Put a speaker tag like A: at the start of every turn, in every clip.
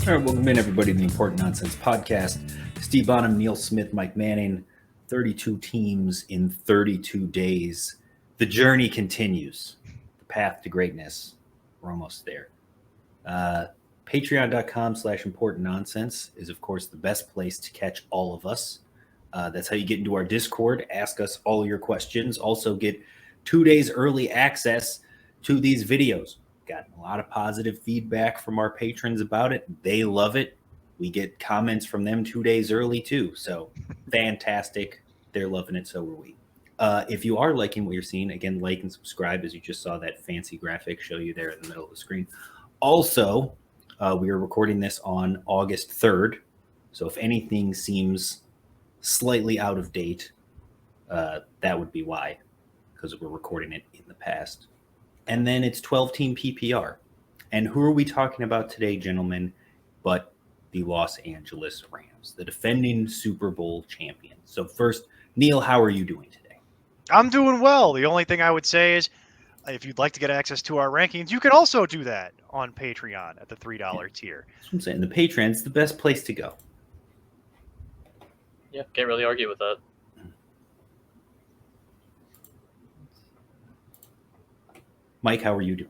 A: All right, welcome in, everybody, to the Important Nonsense Podcast. Steve Bonham, Neil Smith, Mike Manning, 32 teams in 32 days. The journey continues. The path to greatness. We're almost there. Patreon.com/important nonsense is, of course, the best place to catch all of us. That's how you get into our Discord. Ask us all your questions. Also get 2 days early access to these videos. Gotten a lot of positive feedback from our patrons about it. They love it. We get comments from them 2 days early too. So fantastic. They're loving it. So are we. If you are liking what you're seeing, again, like and subscribe, as you just saw that fancy graphic show you there in the middle of the screen. Also, we are recording this on August 3rd. So if anything seems slightly out of date, that would be why, because we're recording it in the past. And then it's 12-team PPR. And who are we talking about today, gentlemen, but the Los Angeles Rams, the defending Super Bowl champions. So first, Neil, how are you doing today?
B: I'm doing well. The only thing I would say is if you'd like to get access to our rankings, you can also do that on Patreon at the $3 tier.
A: That's what I'm saying. The Patreon's the best place to go.
C: Yeah, can't really argue with that.
A: Mike, how are you doing?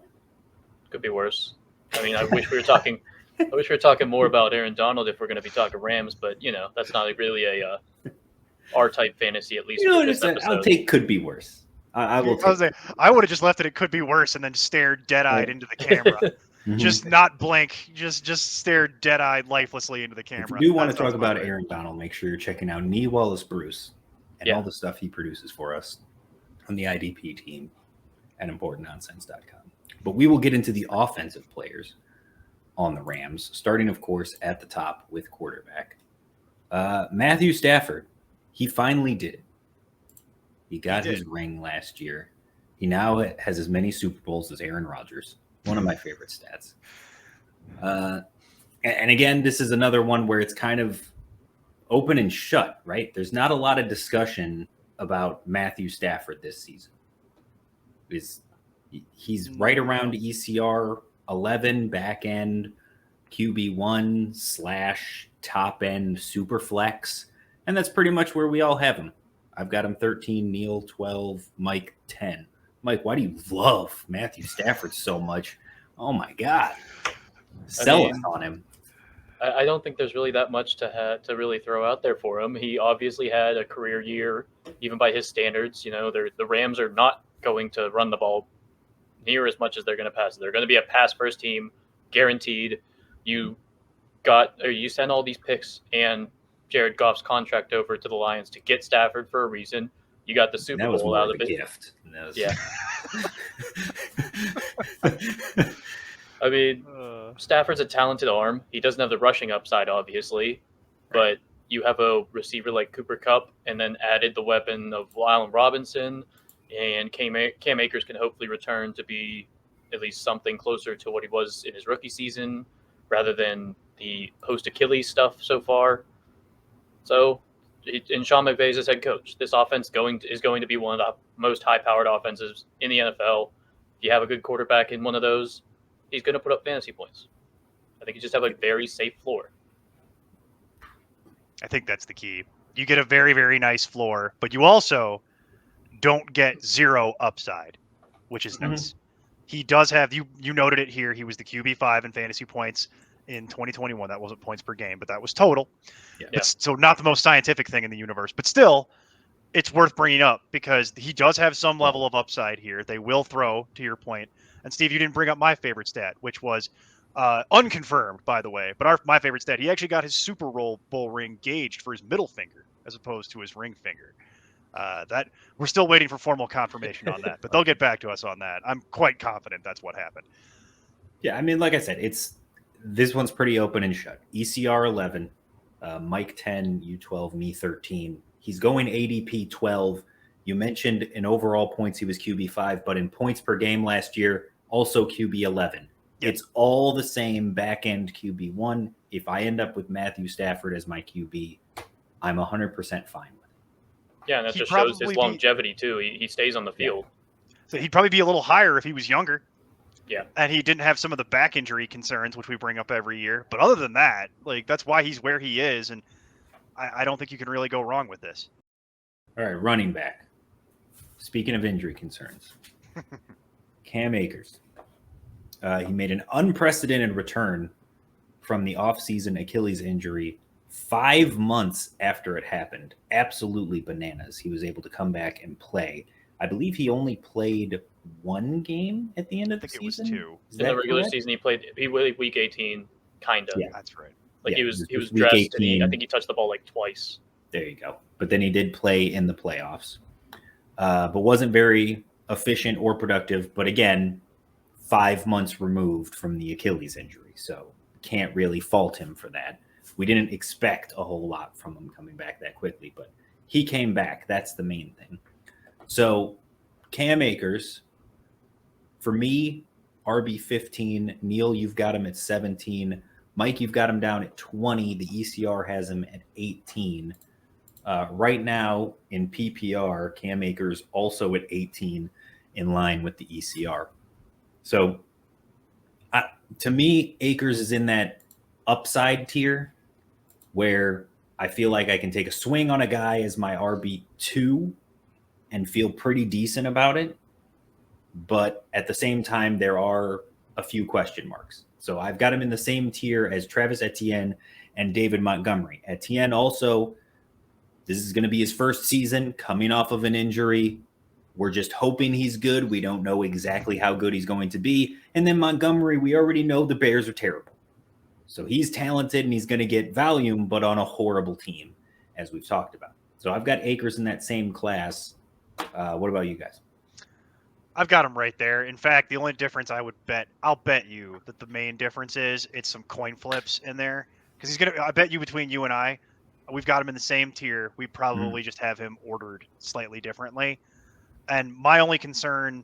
C: Could be worse. I mean, I wish we were talking. I wish we were talking more about Aaron Donald if we're going to be talking Rams, but that's not really a R-type fantasy, at least.
A: You know
C: for
A: what?
C: this episode.
A: I'll take could be worse. I will.
B: I would have just left it could be worse, and then stared dead-eyed into the camera. Just not blink. Just stare dead-eyed, lifelessly into the camera.
A: If you do want to talk about Aaron Donald, make sure you're checking out Nee Wallace Bruce and all the stuff he produces for us on the IDP team at ImportantNonsense.com. But we will get into the offensive players on the Rams, starting, of course, at the top with quarterback. Matthew Stafford, he finally did it. He got his ring last year. He now has as many Super Bowls as Aaron Rodgers. One of my favorite stats. And again, this is another one where it's kind of open and shut, right? There's not a lot of discussion about Matthew Stafford this season. He's right around ECR 11, back end QB1 / top end super flex. And that's pretty much where we all have him. I've got him 13, Neil 12, Mike 10. Mike, why do you love Matthew Stafford so much? Oh my God. Sell us on him.
C: I don't think there's really that much to really throw out there for him. He obviously had a career year, even by his standards. The Rams are not going to run the ball near as much as they're going to pass. They're going to be a pass-first team, guaranteed. You send all these picks and Jared Goff's contract over to the Lions to get Stafford for a reason. You got the Super Bowl out of it.
A: Gift.
C: Yeah. I mean, Stafford's a talented arm. He doesn't have the rushing upside, obviously, but you have a receiver like Cooper Kupp, and then added the weapon of Allen Robinson, and Cam Akers can hopefully return to be at least something closer to what he was in his rookie season, rather than the post-Achilles stuff so far. So, and Sean McVay is his head coach. This offense is going to be one of the most high-powered offenses in the NFL. If you have a good quarterback in one of those, he's going to put up fantasy points. I think you just have a very safe floor.
B: I think that's the key. You get a very, very nice floor, but you also don't get zero upside, which is nice. He does have, you noted it here, he was the QB5 in fantasy points in 2021. That wasn't points per game, but that was total. Yeah. So not the most scientific thing in the universe, but still, it's worth bringing up because he does have some level of upside here. They will throw, to your point. And Steve, you didn't bring up my favorite stat, which was unconfirmed, by the way. But my favorite stat, he actually got his Super Bowl ring gauged for his middle finger as opposed to his ring finger. That we're still waiting for formal confirmation on that, but they'll get back to us on that. I'm quite confident that's what happened.
A: Yeah, I mean, like I said, this one's pretty open and shut. ECR 11, Mike 10, you 12, me 13. He's going ADP 12. You mentioned in overall points he was QB5, but in points per game last year, also QB 11. Yep. It's all the same back end QB1. If I end up with Matthew Stafford as my QB, I'm 100% fine with it.
C: Yeah, and that just shows his longevity too. He stays on the field.
B: So he'd probably be a little higher if he was younger.
C: Yeah.
B: And he didn't have some of the back injury concerns, which we bring up every year. But other than that, like, that's why he's where he is. And I don't think you can really go wrong with this.
A: All right, running back. Speaking of injury concerns, Cam Akers. He made an unprecedented return from the offseason Achilles injury 5 months after it happened. Absolutely bananas. He was able to come back and play. I believe he only played one game at the end of the season.
B: I think it was 2.
C: In the regular season, he played week 18, kind of.
A: Yeah.
B: That's right.
C: Like
A: Yeah,
C: he was
A: week
C: dressed,
A: 18.
C: and I think he touched the ball like twice.
A: There you go. But then he did play in the playoffs, but wasn't very efficient or productive. But again, 5 months removed from the Achilles injury, so can't really fault him for that. We didn't expect a whole lot from him coming back that quickly, but he came back. That's the main thing. So Cam Akers, for me, RB15. Neil, you've got him at 17. Mike, you've got him down at 20. The ECR has him at 18. Right now in PPR, Cam Akers also at 18, in line with the ECR. So to me, Akers is in that upside tier where I feel like I can take a swing on a guy as my RB2 and feel pretty decent about it. But at the same time, there are a few question marks. So I've got him in the same tier as Travis Etienne and David Montgomery. Etienne also, this is going to be his first season coming off of an injury. We're just hoping he's good. We don't know exactly how good he's going to be. And then Montgomery, we already know the Bears are terrible. So he's talented and he's going to get volume, but on a horrible team, as we've talked about. So I've got Akers in that same class. What about you guys?
B: I've got him right there. In fact, the only difference I'll bet you that the main difference is it's some coin flips in there. Because I bet you between you and I, we've got him in the same tier. We probably just have him ordered slightly differently. And my only concern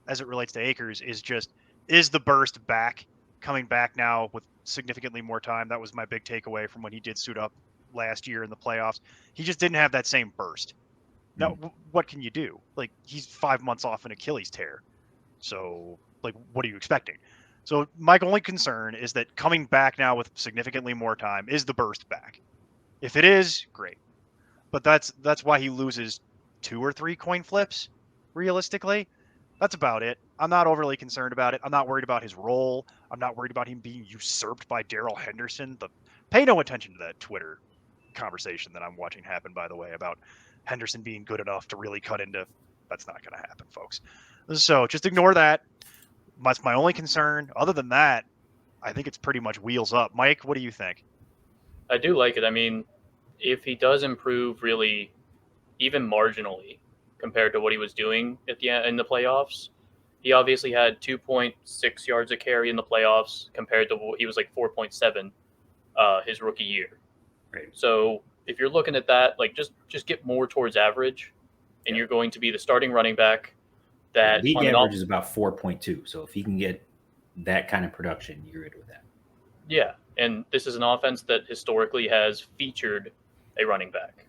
B: as it relates to Akers is the burst coming back now with significantly more time? That was my big takeaway from when he did suit up last year in the playoffs. He just didn't have that same burst. Now, what can you do? Like, he's 5 months off an Achilles tear. So, like, what are you expecting? So my only concern is that coming back now with significantly more time is the burst back. If it is, great. But that's why he loses 2 or 3 coin flips, realistically. That's about it. I'm not overly concerned about it. I'm not worried about his role. I'm not worried about him being usurped by Darrell Henderson. Pay no attention to that Twitter conversation that I'm watching happen, by the way, about Henderson being good enough to really cut into. That's not going to happen, folks. So just ignore that. That's my only concern. Other than that, I think it's pretty much wheels up. Mike, what do you think?
C: I do like it. I mean, if he does improve really even marginally compared to what he was doing at the end in the playoffs, he obviously had 2.6 yards a carry in the playoffs compared to he was like 4.7 his rookie year.
A: Right.
C: So if you're looking at that, like just get more towards average, and you're going to be the starting running back. That
A: league average is about 4.2. So if he can get that kind of production, you're good with that.
C: Yeah, and this is an offense that historically has featured a running back.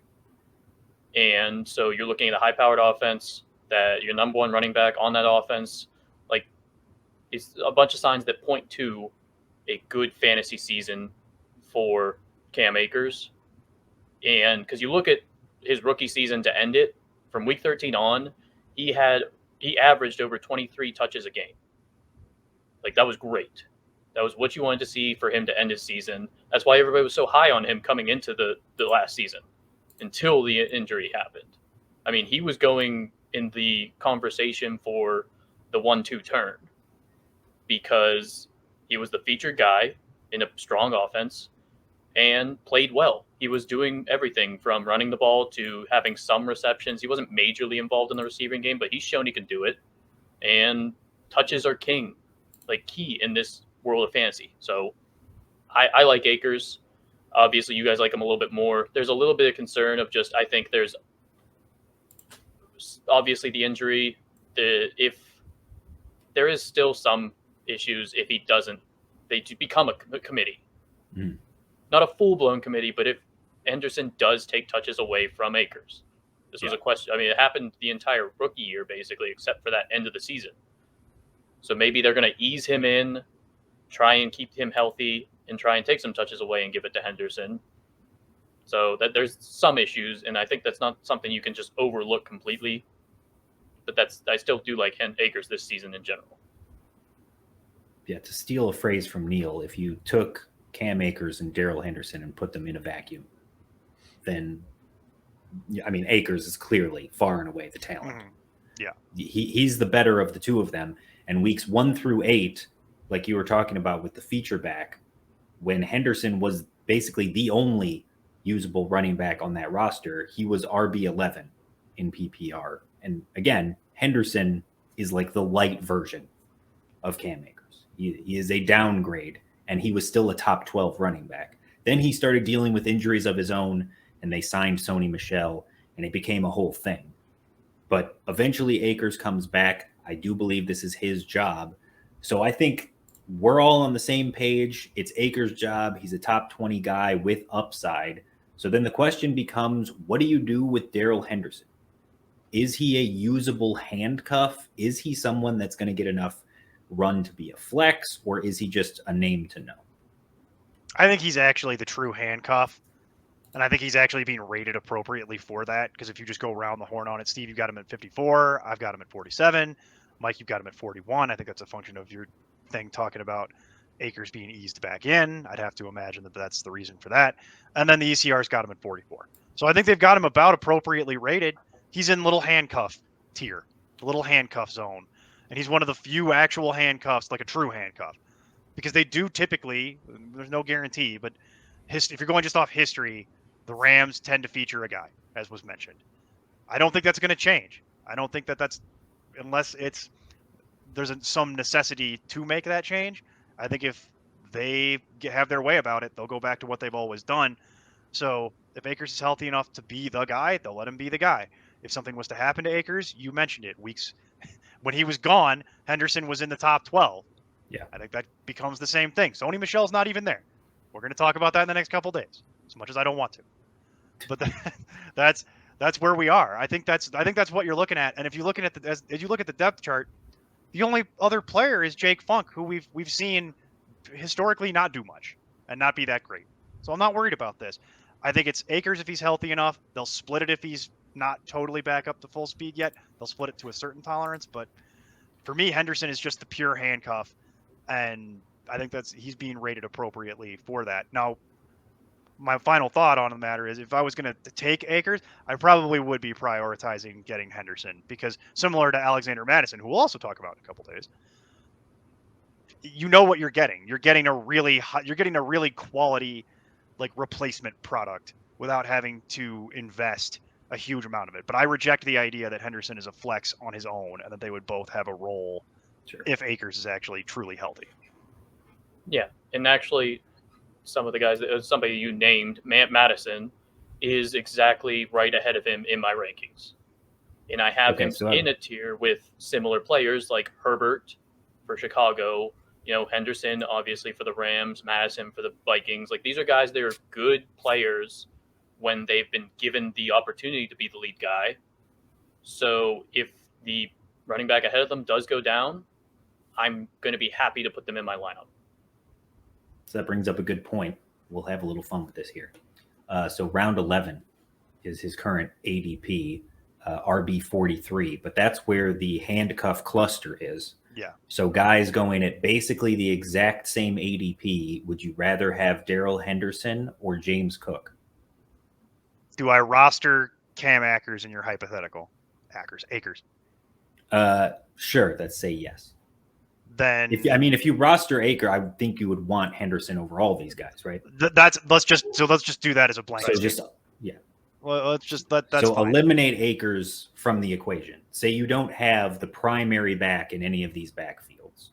C: And so you're looking at a high-powered offense that your number one running back on that offense, like, it's a bunch of signs that point to a good fantasy season for Cam Akers. And because you look at his rookie season to end it, from week 13 on, he averaged over 23 touches a game. Like, that was great. That was what you wanted to see for him to end his season. That's why everybody was so high on him coming into the last season until the injury happened. I mean, he was going in the conversation for the 1-2 turn because he was the featured guy in a strong offense and played well. He was doing everything from running the ball to having some receptions. He wasn't majorly involved in the receiving game, but he's shown he can do it. And touches are key in this world of fantasy. So I like Akers. Obviously, you guys like him a little bit more. There's a little bit of concern of I think there's obviously the injury. If there is still some issues if he doesn't, they become a committee.
A: Mm.
C: Not a full-blown committee, but if Henderson does take touches away from Akers. This was a question. I mean, it happened the entire rookie year, basically, except for that end of the season. So maybe they're going to ease him in, try and keep him healthy, and try and take some touches away and give it to Henderson. So that there's some issues, and I think that's not something you can just overlook completely. But I still do like Akers this season in general.
A: Yeah, to steal a phrase from Neil, if you took Cam Akers and Darrell Henderson and put them in a vacuum, then Akers is clearly far and away the talent.
B: Mm-hmm. Yeah,
A: he's the better of the two of them. And weeks 1 through 8, like you were talking about with the feature back, when Henderson was basically the only usable running back on that roster, he was RB11 in PPR. And again, Henderson is like the light version of Cam Akers. He is a downgrade, and he was still a top 12 running back. Then he started dealing with injuries of his own, and they signed Sony Michel, and it became a whole thing. But eventually Akers comes back. I do believe this is his job. So I think we're all on the same page. It's Akers' job. He's a top 20 guy with upside. So then the question becomes, what do you do with Darrell Henderson? Is he a usable handcuff? Is he someone that's going to get enough run to be a flex, or is he just a name to know?
B: I think he's actually the true handcuff. And I think he's actually being rated appropriately for that. Because if you just go around the horn on it, Steve, you've got him at 54. I've got him at 47. Mike, you've got him at 41. I think that's a function of your thing talking about Akers being eased back in. I'd have to imagine that that's the reason for that. And then the ECR's got him at 44. So I think they've got him about appropriately rated. He's in little handcuff tier, the little handcuff zone. And he's one of the few actual handcuffs, like a true handcuff. Because they do typically, there's no guarantee, but if you're going just off history, the Rams tend to feature a guy, as was mentioned. I don't think that's going to change. I don't think that's, unless there's some necessity to make that change. I think if they have their way about it, they'll go back to what they've always done. So if Akers is healthy enough to be the guy, they'll let him be the guy. If something was to happen to Akers, you mentioned it, weeks when he was gone, Henderson was in the top 12.
A: Yeah,
B: I think that becomes the same thing. Sony Michel's not even there. We're going to talk about that in the next couple of days, as much as I don't want to. But that's where we are. I think that's what you're looking at. And if you look at as you look at the depth chart, the only other player is Jake Funk, who we've seen historically not do much and not be that great. So I'm not worried about this. I think it's Akers if he's healthy enough. They'll split it if he's not totally back up to full speed yet. They'll split it to a certain tolerance. But for me, Henderson is just the pure handcuff, and I think he's being rated appropriately for that. Now, my final thought on the matter is if I was going to take Akers, I probably would be prioritizing getting Henderson because similar to Alexander Madison, who we'll also talk about in a couple days, you know what you're getting. You're getting a really quality like replacement product without having to invest a huge amount of it. But I reject the idea that Henderson is a flex on his own and that they would both have a role if Akers is actually truly healthy.
C: Yeah, and actually some of the guys, somebody you named, Madison, is exactly right ahead of him in my rankings. And I have him in a tier with similar players like Herbert for Chicago, Henderson, obviously, for the Rams, Madison for the Vikings. Like, these are guys that are good players when they've been given the opportunity to be the lead guy. So if the running back ahead of them does go down, I'm going to be happy to put them in my lineup.
A: So that brings up a good point. We'll have a little fun with this here. So round 11 is his current ADP, RB43, but that's where the handcuff cluster is.
B: Yeah.
A: So guys going at basically the exact same ADP, would you rather have Darrell Henderson or James Cook?
B: Do I roster Cam Akers in your hypothetical? Akers.
A: Sure, let's say yes.
B: Then
A: if you roster Akers, I would think you would want Henderson over all these guys, right?
B: Let's just do that as a blanket.
A: So
B: let's just that's
A: so
B: fine.
A: Eliminate Akers from the equation. Say you don't have the primary back in any of these backfields.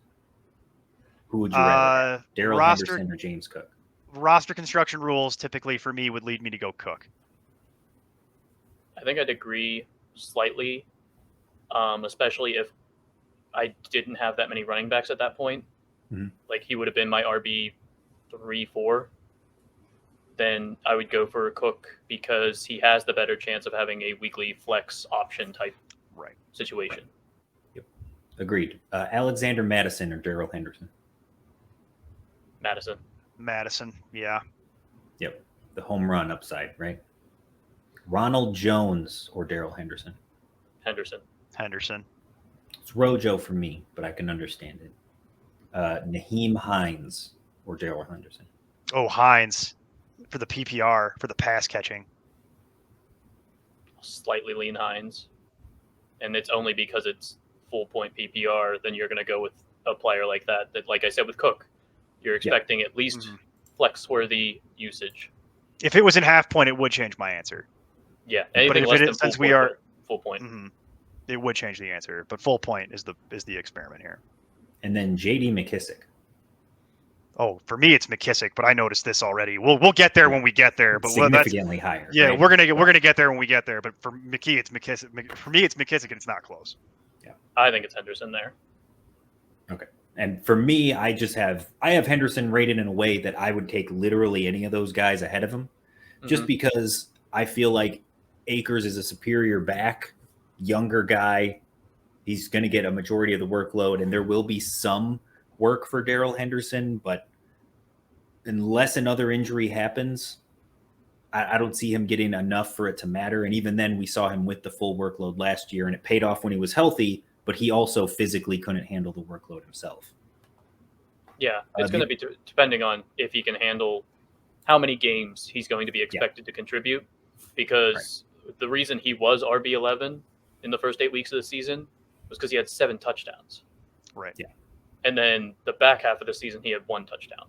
A: Who would you rather have? Darrell Henderson or James Cook?
B: Roster construction rules typically for me would lead me to go Cook.
C: I think I'd agree slightly, especially if I didn't have that many running backs at that point.
A: Mm-hmm.
C: Like, he would have been my RB 3-4. Then I would go for Cook because he has the better chance of having a weekly flex option type situation.
A: Yep. Agreed. Alexander Madison or Darrell Henderson?
C: Madison.
B: Yeah.
A: Yep. The home run upside, right? Ronald Jones or Darrell Henderson?
C: Henderson.
A: It's Rojo for me, but I can understand it. Naheem Hines or Darrell Henderson?
B: Oh, Hines for the PPR, for the pass catching.
C: Slightly lean Hines. And it's only because it's full point PPR, then you're going to go with a player like that. That, like I said with Cook, you're expecting at least flex-worthy usage.
B: If it was in half point, it would change my answer.
C: Yeah, anything less than
B: since
C: we are full point,
B: it would change the answer. But full point is the experiment here.
A: And then J.D. McKissick.
B: Oh, for me it's McKissick, but I noticed this already. We'll get there when we get there. But
A: significantly higher.
B: Yeah,
A: right?
B: we're gonna get there when we get there. But for McKee, it's McKissick. For me, it's McKissick, and it's not close.
A: Yeah,
C: I think it's Henderson there.
A: Okay, and for me, I have Henderson rated in a way that I would take literally any of those guys ahead of him, just because I feel like Akers is a superior back, younger guy. He's going to get a majority of the workload, and there will be some work for Darrell Henderson, but unless another injury happens, I don't see him getting enough for it to matter. And even then, we saw him with the full workload last year, and it paid off when he was healthy, but he also physically couldn't handle the workload himself.
C: Yeah, it's going to be depending on if he can handle how many games he's going to be expected to contribute, because the reason he was RB11 in the first 8 weeks of the season was because he had 7 touchdowns.
B: Right.
A: Yeah.
C: And then the back half of the season, he had 1 touchdown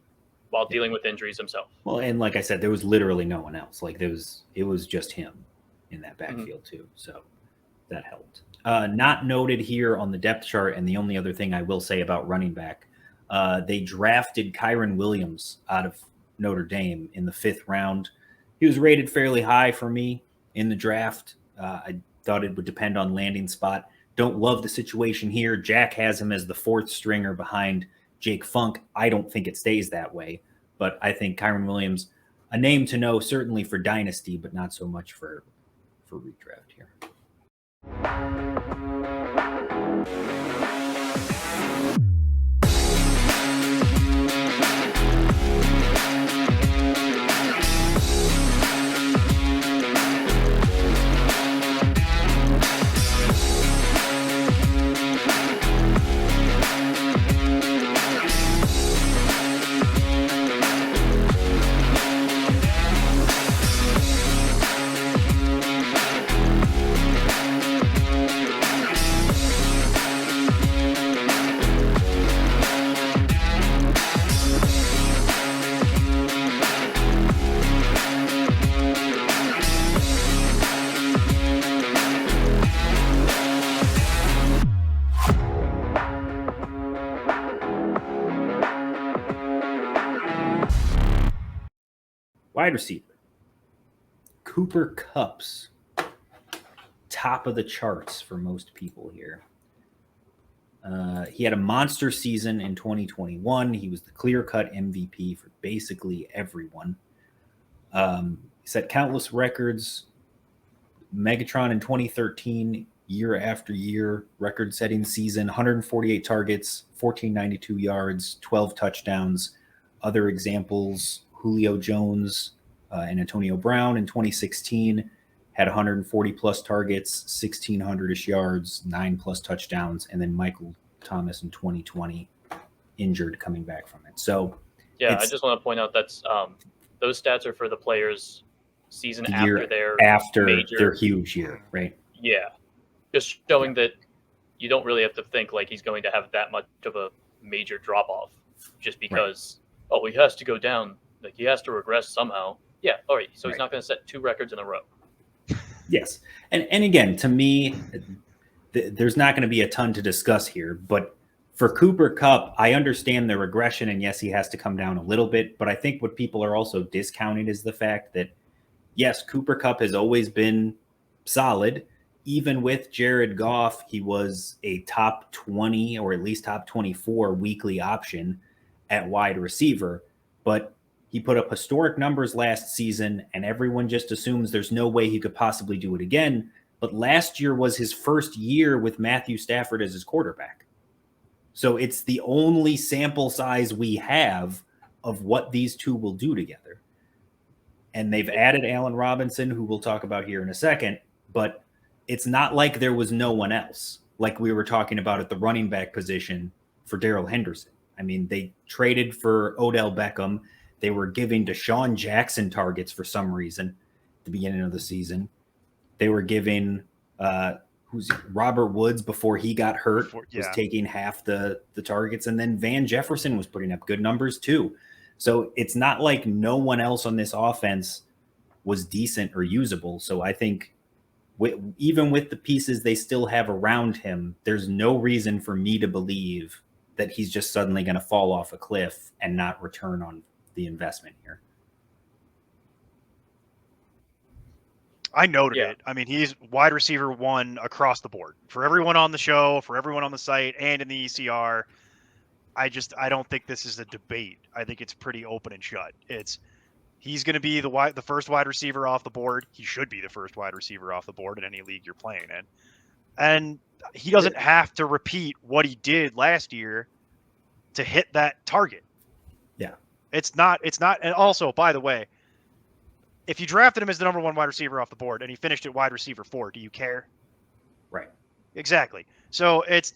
C: while dealing with injuries himself.
A: Well, and like I said, there was literally no one else. Like it was just him in that backfield too. So that helped. Not noted here on the depth chart. And the only other thing I will say about running back, they drafted Kyren Williams out of Notre Dame in the 5th round. He was rated fairly high for me in the draft. I thought it would depend on landing spot. Don't love the situation here. Jack has him as the 4th stringer behind Jake Funk. I don't think it stays that way, but I think Kyren Williams, a name to know certainly for Dynasty, but not so much for redraft here. Wide receiver. Cooper Kupp's top of the charts for most people here. He had a monster season in 2021. He was the clear-cut MVP for basically everyone. He set countless records. Megatron in 2013, year after year, record-setting season, 148 targets, 1,492 yards, 12 touchdowns. Other examples, Julio Jones and Antonio Brown in 2016 had 140 plus targets, 1,600-ish yards, 9 plus touchdowns, and then Michael Thomas in 2020 injured coming back from it. So
C: yeah, I just want to point out that's those stats are for the players season
A: the
C: after their
A: their huge year, right?
C: Yeah, just showing that you don't really have to think like he's going to have that much of a major drop off just because he has to go down. Like he has to regress somehow. Yeah. All right. So he's not going to set 2 records in a row.
A: Yes. And again, to me, there's not going to be a ton to discuss here. But for Cooper Kupp, I understand the regression. And yes, he has to come down a little bit. But I think what people are also discounting is the fact that, yes, Cooper Kupp has always been solid. Even with Jared Goff, he was a top 20 or at least top 24 weekly option at wide receiver. But he put up historic numbers last season, and everyone just assumes there's no way he could possibly do it again. But last year was his first year with Matthew Stafford as his quarterback. So it's the only sample size we have of what these two will do together. And they've added Allen Robinson, who we'll talk about here in a second, but it's not like there was no one else, like we were talking about at the running back position for Darrell Henderson. I mean, they traded for Odell Beckham. They were giving Deshaun Jackson targets for some reason at the beginning of the season. They were giving Robert Woods before he got hurt was taking half the targets, and then Van Jefferson was putting up good numbers too. So it's not like no one else on this offense was decent or usable. So I think even with the pieces they still have around him, there's no reason for me to believe that he's just suddenly going to fall off a cliff and not return on the investment here.
B: I noted it. I mean, he's wide receiver 1 across the board for everyone on the show, for everyone on the site, and in the ECR. I don't think this is a debate. I think it's pretty open and shut. He's going to be the first wide receiver off the board. He should be the first wide receiver off the board in any league you're playing in. And he doesn't have to repeat what he did last year to hit that target.
A: Yeah.
B: It's not. And also, by the way, if you drafted him as the number 1 wide receiver off the board and he finished at wide receiver 4, do you care?
A: Right.
B: Exactly. So it's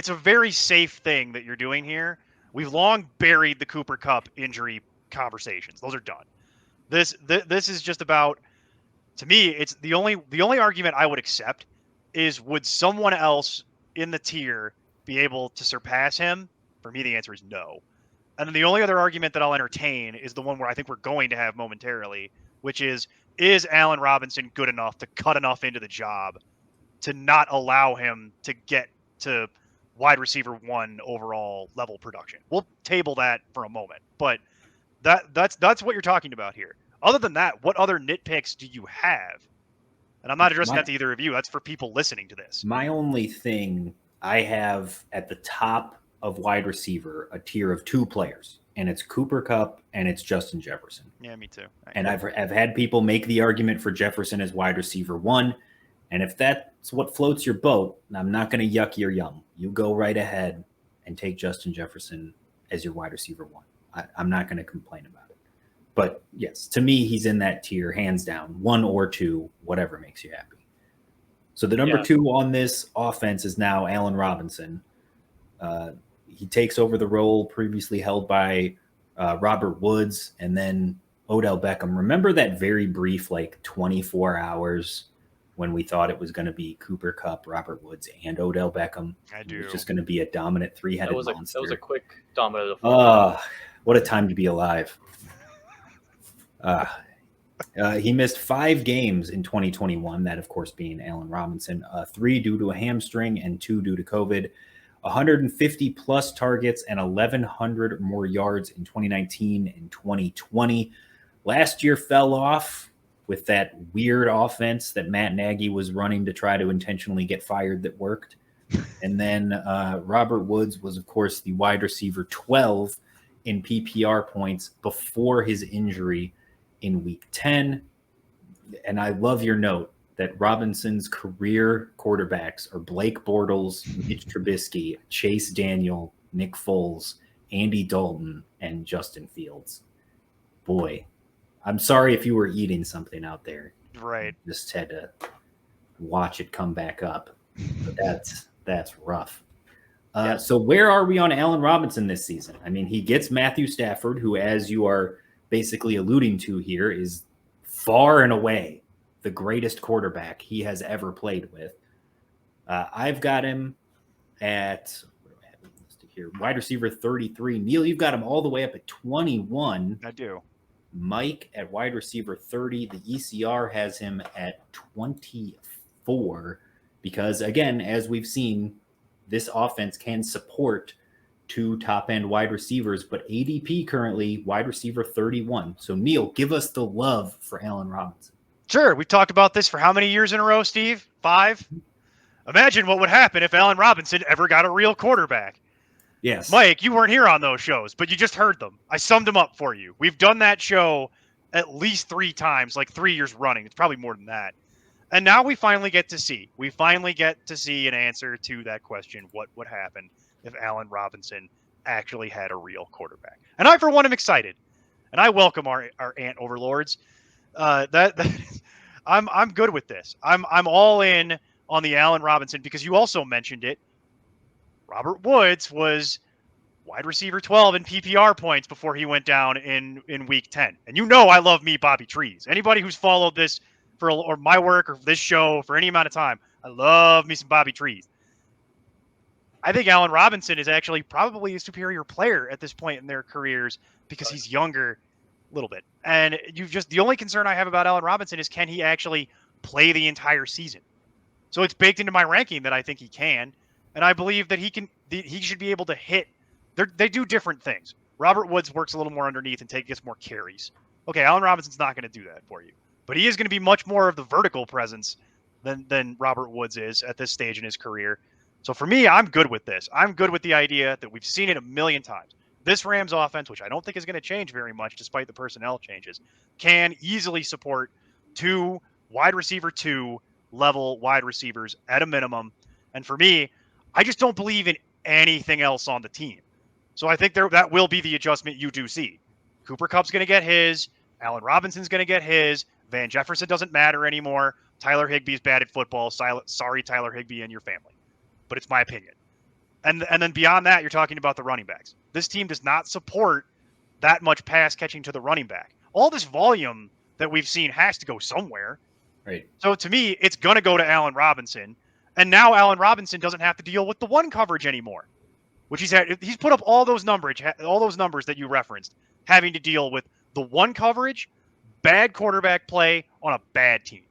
B: a very safe thing that you're doing here. We've long buried the Cooper Kupp injury conversations. Those are done. This is just about, to me, it's the only argument I would accept is, would someone else in the tier be able to surpass him? For me, the answer is no. And then the only other argument that I'll entertain is the one where I think we're going to have momentarily, which is Allen Robinson good enough to cut enough into the job to not allow him to get to wide receiver 1 overall level production? We'll table that for a moment, but that's what you're talking about here. Other than that, what other nitpicks do you have? And I'm not addressing that to either of you. That's for people listening to this.
A: My only thing, I have at the top of wide receiver a tier of 2 players, and it's Cooper Kupp and it's Justin Jefferson.
B: Yeah, me too.
A: And I've had people make the argument for Jefferson as wide receiver 1. And if that's what floats your boat, I'm not going to yuck your yum. You go right ahead and take Justin Jefferson as your wide receiver 1. I'm not going to complain about it. But yes, to me, he's in that tier, hands down, 1 or 2, whatever makes you happy. So the number 2 on this offense is now Allen Robinson. He takes over the role previously held by Robert Woods and then Odell Beckham. Remember that very brief, 24 hours when we thought it was going to be Cooper Kupp, Robert Woods, and Odell Beckham?
B: I do.
A: It was just going to be a dominant 3-headed monster.
C: That was a quick dominant.
A: What a time to be alive. He missed 5 games in 2021, that, of course, being Allen Robinson, 3 due to a hamstring and 2 due to COVID. 150-plus targets and 1,100 more yards in 2019 and 2020. Last year fell off with that weird offense that Matt Nagy was running to try to intentionally get fired that worked. And then Robert Woods was, of course, the wide receiver 12 in PPR points before his injury in week 10. And I love your note that Robinson's career quarterbacks are Blake Bortles, Mitch Trubisky, Chase Daniel, Nick Foles, Andy Dalton, and Justin Fields. Boy, I'm sorry if you were eating something out there.
B: Right.
A: Just had to watch it come back up. But that's rough. So where are we on Allen Robinson this season? I mean, he gets Matthew Stafford, who, as you are basically alluding to here, is far and away the greatest quarterback he has ever played with. I've got him at wide receiver 33. Neil, you've got him all the way up at 21.
B: I do.
A: Mike at wide receiver 30. The ECR has him at 24 because, again, as we've seen, this offense can support 2 top-end wide receivers, but ADP currently wide receiver 31. So, Neil, give us the love for Allen Robinson.
B: Sure. We've talked about this for how many years in a row, Steve? 5? Imagine what would happen if Allen Robinson ever got a real quarterback.
A: Yes.
B: Mike, you weren't here on those shows, but you just heard them. I summed them up for you. We've done that show at least 3 times, 3 years running. It's probably more than that. And now we finally get to see. We finally get to see an answer to that question, what would happen if Allen Robinson actually had a real quarterback. And I, for one, am excited, and I welcome our ant overlords. I'm good with this. I'm all in on the Allen Robinson because you also mentioned it. Robert Woods was wide receiver 12 in PPR points before he went down in week 10. And you know I love me Bobby Trees. Anybody who's followed this or my work or this show for any amount of time, I love me some Bobby Trees. I think Allen Robinson is actually probably a superior player at this point in their careers because he's younger a little bit. And the only concern I have about Allen Robinson is can he actually play the entire season? So it's baked into my ranking that I think he can. And I believe that he should be able to hit. They do different things. Robert Woods works a little more underneath and gets more carries. Okay, Allen Robinson's not going to do that for you. But he is going to be much more of the vertical presence than Robert Woods is at this stage in his career. So for me, I'm good with this. I'm good with the idea that we've seen it a million times. This Rams offense, which I don't think is going to change very much despite the personnel changes, can easily support 2 wide receiver 2 level wide receivers at a minimum. And for me, I just don't believe in anything else on the team. So I think that will be the adjustment you do see. Cooper Kupp's going to get his. Allen Robinson's going to get his. Van Jefferson doesn't matter anymore. Tyler Higbee's bad at football. Sorry, Tyler Higbee and your family. But it's my opinion. And then beyond that, you're talking about the running backs. This team does not support that much pass catching to the running back. All this volume that we've seen has to go somewhere.
A: Right.
B: So to me, it's going to go to Allen Robinson. And now Allen Robinson doesn't have to deal with the one coverage anymore, which he's put up all those numbers that you referenced, having to deal with the one coverage, bad quarterback play on a bad team.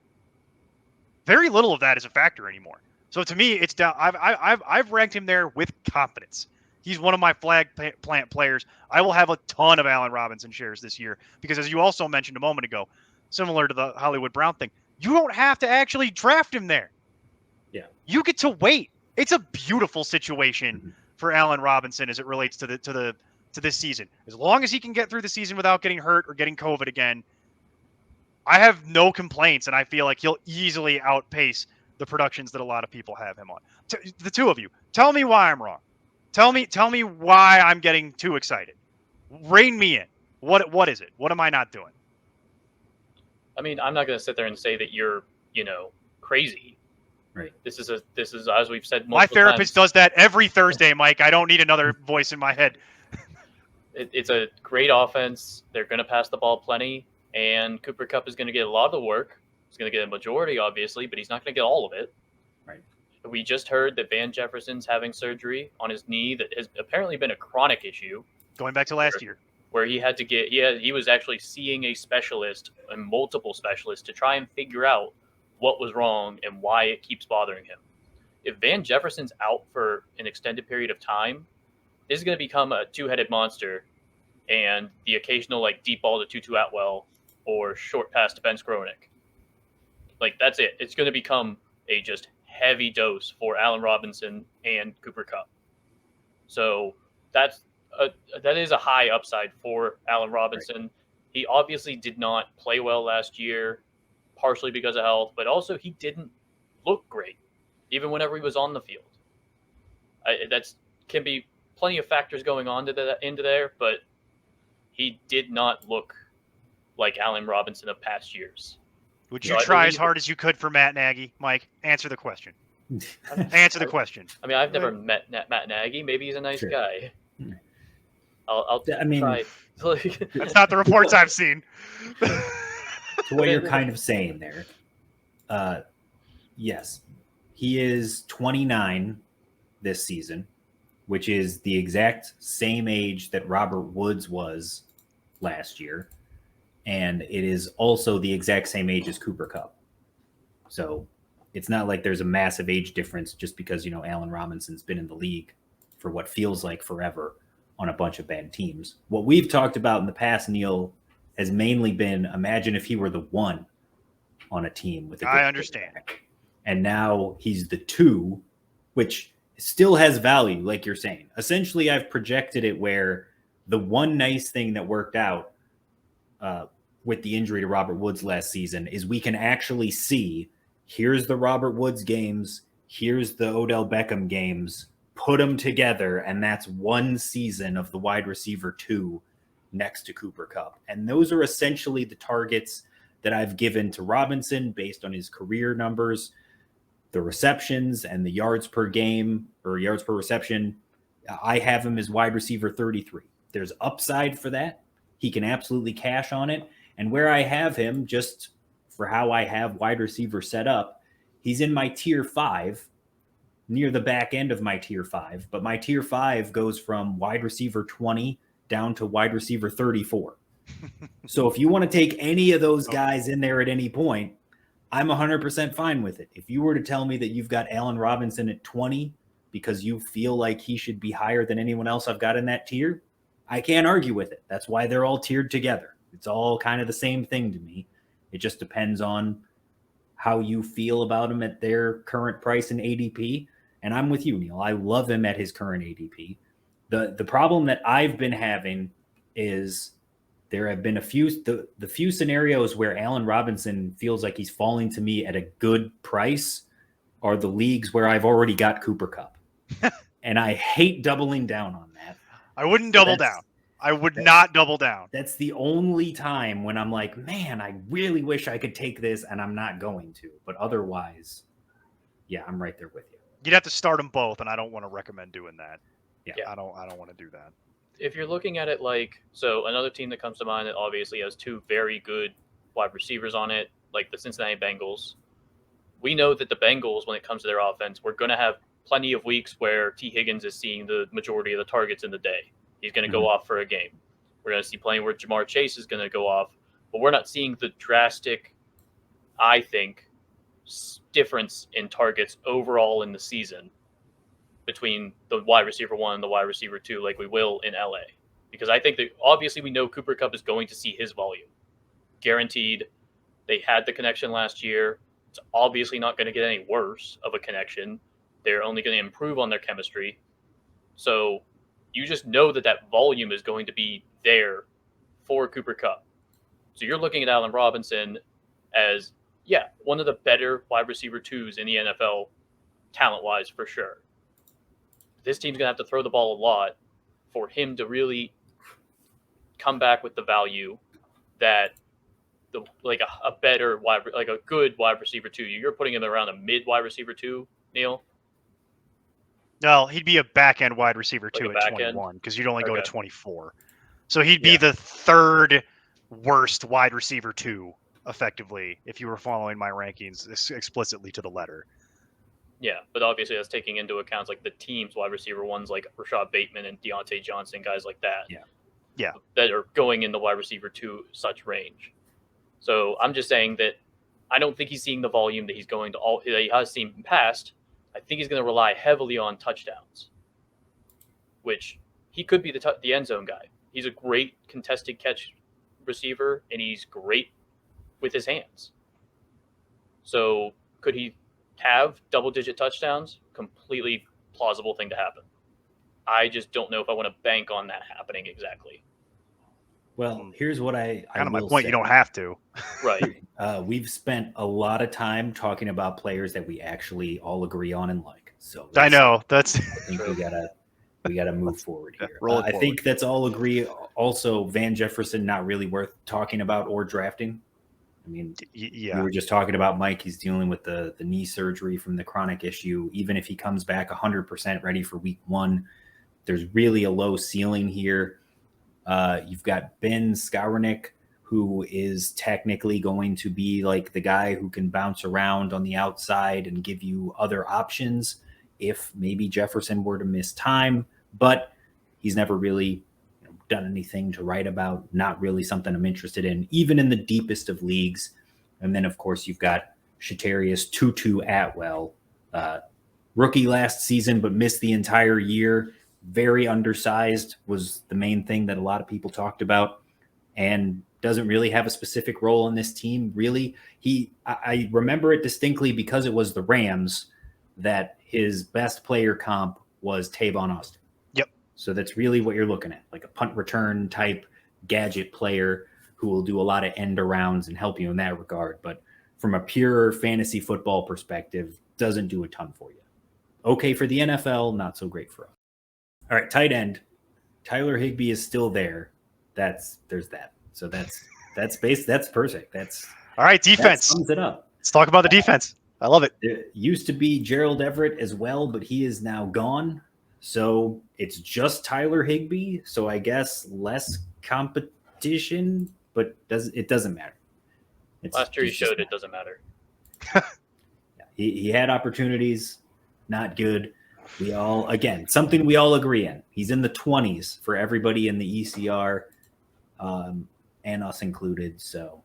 B: Very little of that is a factor anymore. So to me, it's down. I've ranked him there with confidence. He's one of my flag plant players. I will have a ton of Allen Robinson shares this year because, as you also mentioned a moment ago, similar to the Hollywood Brown thing, you don't have to actually draft him there.
A: Yeah,
B: you get to wait. It's a beautiful situation for Allen Robinson as it relates to this season. As long as he can get through the season without getting hurt or getting COVID again, I have no complaints, and I feel like he'll easily outpace the productions that a lot of people have him on. The two of you, tell me why I'm wrong. Tell me why I'm getting too excited. Rein me in. What is it? What am I not doing?
C: I mean, I'm not going to sit there and say that you're, crazy.
A: Right.
C: This is as we've said multiple
B: My therapist
C: times,
B: does that every Thursday, Mike. I don't need another voice in my head.
C: It's a great offense. They're going to pass the ball plenty, and Cooper Kupp is going to get a lot of the work. He's going to get a majority, obviously, but he's not going to get all of it.
A: Right.
C: We just heard that Van Jefferson's having surgery on his knee that has apparently been a chronic issue.
B: Going back to last year.
C: Where he had to he was actually seeing a specialist and multiple specialists to try and figure out what was wrong and why it keeps bothering him. If Van Jefferson's out for an extended period of time, this is going to become a two-headed monster, and the occasional deep ball to Tutu Atwell or short pass to Ben Skronik. That's it. It's going to become a just heavy dose for Allen Robinson and Cooper Kupp. So that is a high upside for Allen Robinson. Right. He obviously did not play well last year, partially because of health, but also he didn't look great, even whenever he was on the field. That can be plenty of factors going on into there, but he did not look like Allen Robinson of past years.
B: Would you try as hard as you could for Matt Nagy, Mike? Answer the question. Answer the question.
C: I mean, I've never met Matt Nagy. Maybe he's a nice guy. I'll try.
B: That's not the reports I've seen.
A: To what you're kind of saying there, yes, he is 29 this season, which is the exact same age that Robert Woods was last year. And it is also the exact same age as Cooper Kupp. So it's not like there's a massive age difference just because, Allen Robinson's been in the league for what feels like forever on a bunch of bad teams. What we've talked about in the past, Neil, has mainly been imagine if he were the one on a team with a good
B: I understand.
A: And now he's the 2, which still has value, like you're saying. Essentially, I've projected it where the one nice thing that worked out with the injury to Robert Woods last season is we can actually see here's the Robert Woods games, here's the Odell Beckham games put them together, and that's one season of the wide receiver 2 next to Cooper Kupp. And those are essentially the targets that I've given to Robinson based on his career numbers, the receptions and the yards per game or yards per reception. I have him as wide receiver 33. There's upside for that. He can absolutely cash on it. And where I have him, just for how I have wide receiver set up, he's in my tier 5, near the back end of my tier 5. But my tier 5 goes from wide receiver 20 down to wide receiver 34. So if you want to take any of those guys in there at any point, I'm 100% fine with it. If you were to tell me that you've got Allen Robinson at 20 because you feel like he should be higher than anyone else I've got in that tier, I can't argue with it. That's why they're all tiered together. It's all kind of the same thing to me. It just depends on how you feel about him at their current price and ADP. And I'm with you, Neil. I love him at his current ADP. The problem that I've been having is there have been the few scenarios where Allen Robinson feels like he's falling to me at a good price are the leagues where I've already got Cooper Kupp. And I hate doubling down on that.
B: I wouldn't double down. I would not double down.
A: That's the only time when I'm like, man, I really wish I could take this, and I'm not going to. But otherwise, yeah, I'm right there with you.
B: You'd have to start them both, and I don't want to recommend doing that.
A: Yeah.
B: I don't want to do that.
C: If you're looking at it like, so another team that comes to mind that obviously has 2 very good wide receivers on it, like the Cincinnati Bengals. We know that the Bengals, when it comes to their offense, we're going to have plenty of weeks where T. Higgins is seeing the majority of the targets in the day. He's going to go off for a game. We're going to see plenty where Jamar Chase is going to go off, but we're not seeing the drastic, I think, difference in targets overall in the season between the wide receiver 1 and the wide receiver 2 like we will in LA. Because I think that obviously we know Cooper Kupp is going to see his volume. Guaranteed. They had the connection last year. It's obviously not going to get any worse of a connection. They're only going to improve on their chemistry. So you just know that that volume is going to be there for Cooper Kupp. So you're looking at Allen Robinson as, yeah, one of the better wide receiver 2s in the NFL, talent-wise for sure. This team's going to have to throw the ball a lot for him to really come back with the value that a better a good wide receiver 2. You're putting him around a mid wide receiver 2, Neil?
B: No, he'd be a back end wide receiver 2
C: Like
B: at 21 because you'd only go to 24. So he'd be the 3rd worst wide receiver 2, effectively, if you were following my rankings explicitly to the letter.
C: Yeah, but obviously that's taking into account like the team's wide receiver 1s like Rashad Bateman and Deontay Johnson, guys like that.
B: Yeah.
C: That are going in the wide receiver 2 such range. So I'm just saying that I don't think he's seeing the volume that that he has seen in past. I think he's going to rely heavily on touchdowns, which he could be the end zone guy. He's a great contested catch receiver, and he's great with his hands. So could he have double-digit touchdowns? Completely plausible thing to happen. I just don't know if I want to bank on that happening exactly.
A: Well, here's what I
B: kind of my
A: will
B: point.
A: say.
B: You don't have to.
C: Right.
A: We've spent a lot of time talking about players that we actually all agree on and like. So
B: I know that's.
A: I think we gotta move forward here.
B: I
A: think that's all agree. Also, Van Jefferson not really worth talking about or drafting. I mean, we were just talking about Mike. He's dealing with the knee surgery from the chronic issue. Even if he comes back 100% ready for week 1, there's really a low ceiling here. You've got Ben Skowronek, who is technically going to be like the guy who can bounce around on the outside and give you other options if maybe Jefferson were to miss time, but he's never really done anything to write about, not really something I'm interested in, even in the deepest of leagues. And then, of course, you've got Shatarius Tutu Atwell, rookie last season, but missed the entire year. Very undersized was the main thing that a lot of people talked about, and doesn't really have a specific role in this team. Really, I remember it distinctly because it was the Rams that his best player comp was Tavon Austin.
B: Yep.
A: So that's really what you're looking at, like a punt return type gadget player who will do a lot of end arounds and help you in that regard. But from a pure fantasy football perspective, doesn't do a ton for you. Okay for the NFL, not so great for us. All right, tight end. Tyler Higbee is still there. There's that. So that's perfect.
B: All right,
A: that
B: defense.
A: sums it up.
B: Let's talk about the defense. I love it.
A: It used to be Gerald Everett as well, but he is now gone. So it's just Tyler Higbee. So I guess less competition, but it doesn't matter.
C: Last year he showed it doesn't matter.
A: He had opportunities, not good. Something we all agree in. He's in the 20s for everybody in the ECR, and us included. So,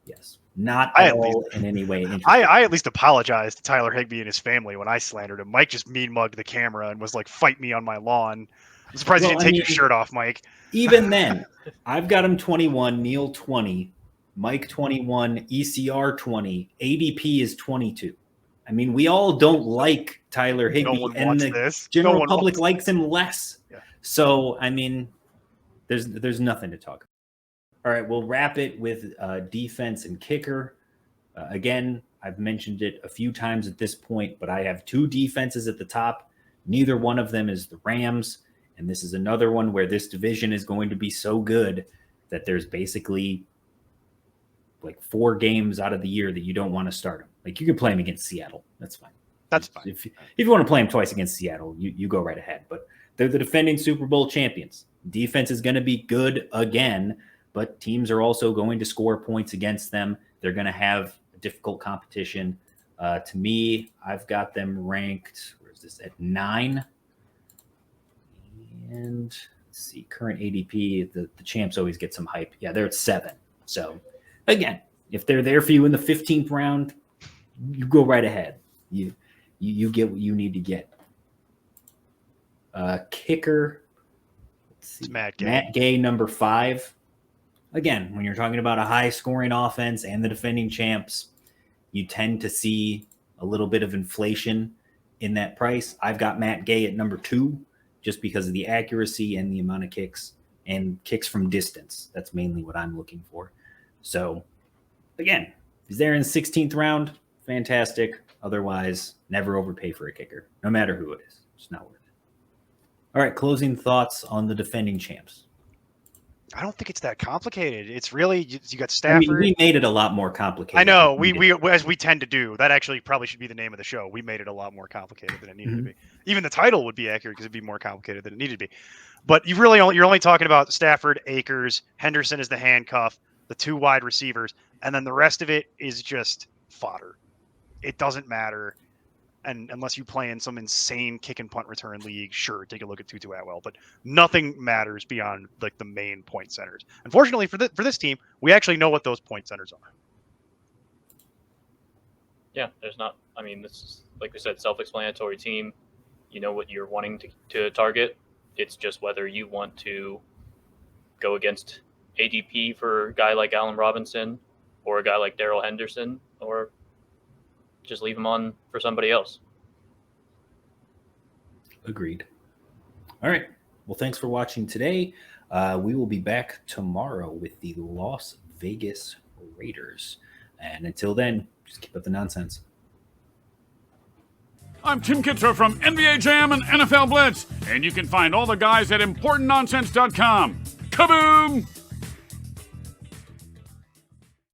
A: yes, not at all in any way.
B: I at least apologized to Tyler Higbee and his family when I slandered him. Mike just mean mugged the camera and was like, "Fight me on my lawn." I'm surprised you didn't take your shirt off, Mike.
A: Even then, I've got him 21, Neil 20, Mike 21, ECR 20, ADP is 22. I mean, we all don't like Tyler Higbee, and the general public likes him less.
B: Yeah.
A: So, I mean, there's nothing to talk about. All right, we'll wrap it with defense and kicker. Again, I've mentioned it a few times at this point, but I have two defenses at the top. Neither one of them is the Rams, and this is another one where this division is going to be so good that there's basically like 4 games out of the year that you don't want to start them. Like, you can play them against Seattle. That's fine.
B: That's fine.
A: If you want to play them twice against Seattle, you go right ahead. But they're the defending Super Bowl champions. Defense is going to be good again, but teams are also going to score points against them. They're going to have difficult competition. To me, I've got them ranked, where is this, at 9. And let's see, current ADP, the champs always get some hype. Yeah, they're at 7. So, again, if they're there for you in the 15th round, you go right ahead. You get what you need to get. Kicker. Let's see.
B: It's Matt Gay.
A: Matt Gay, number 5. Again, when you're talking about a high-scoring offense and the defending champs, you tend to see a little bit of inflation in that price. I've got Matt Gay at number 2 just because of the accuracy and the amount of kicks and kicks from distance. That's mainly what I'm looking for. So, again, he's there in the 16th round. Fantastic. Otherwise, never overpay for a kicker, no matter who it is. It's not worth it. All right, closing thoughts on the defending champs.
B: I don't think it's that complicated. It's really, you got Stafford.
A: I mean, we made it a lot more complicated.
B: I know, we as we tend to do. That actually probably should be the name of the show. We made it a lot more complicated than it needed to be. Even the title would be accurate because it'd be more complicated than it needed to be. But you're only talking about Stafford, Akers, Henderson is the handcuff, the 2 wide receivers, and then the rest of it is just fodder. It doesn't matter. And unless you play in some insane kick and punt return league, sure, take a look at Tutu Atwell. But nothing matters beyond like the main point centers. Unfortunately for this team, we actually know what those point centers are.
C: Yeah, there's not. I mean, this is, like we said, self-explanatory team. You know what you're wanting to target. It's just whether you want to go against ADP for a guy like Allen Robinson or a guy like Darrell Henderson, or just leave him on for somebody else.
A: Agreed. All right. Well, thanks for watching today. We will be back tomorrow with the Las Vegas Raiders. And until then, just keep up the nonsense.
D: I'm Tim Kitzer from NBA Jam and NFL Blitz, and you can find all the guys at ImportantNonsense.com. Kaboom!